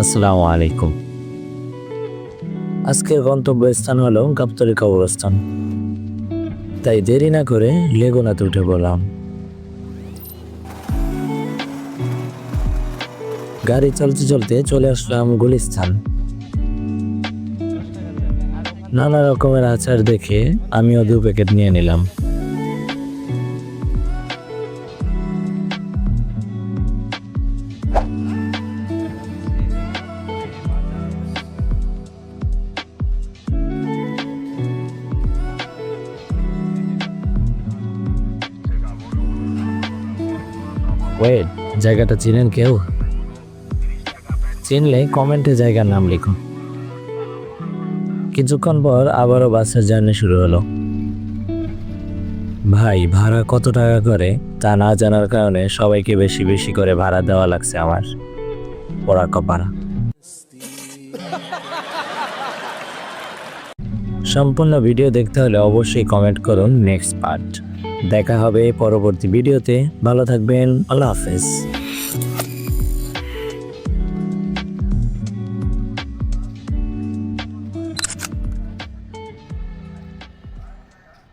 আসসালামু আলাইকুম। আজকের গন্তব্যস্থান হলো গাবতলী কবরস্থান। তাই দেরি না করে লেগুনাতে উঠে পড়লাম। গাড়ি চলতে চলতে চলে আসলাম গুলিস্তান। নানা রকমের আচার দেখে আমিও 2 প্যাকেট নিয়ে নিলাম। ওয়েট, জায়গাটা চিনেন কেউ? চিনলে কমেন্টে জায়গার নাম লিখুন। কিছুক্ষণ পর আবারও বাসের জার্নি শুরু হলো। ভাই, ভাড়া কত টাকা করে তা না জানার কারণে সবাইকে বেশি বেশি করে ভাড়া দেওয়া লাগছে আমার। পোড়া কপাল। সম্পূর্ণ ভিডিও দেখতে হলে অবশ্যই কমেন্ট করুন নেক্সট পার্ট। দেখা হবে পরবর্তী ভিডিওতে। ভালো থাকবেন। আল্লাহ হাফেজ।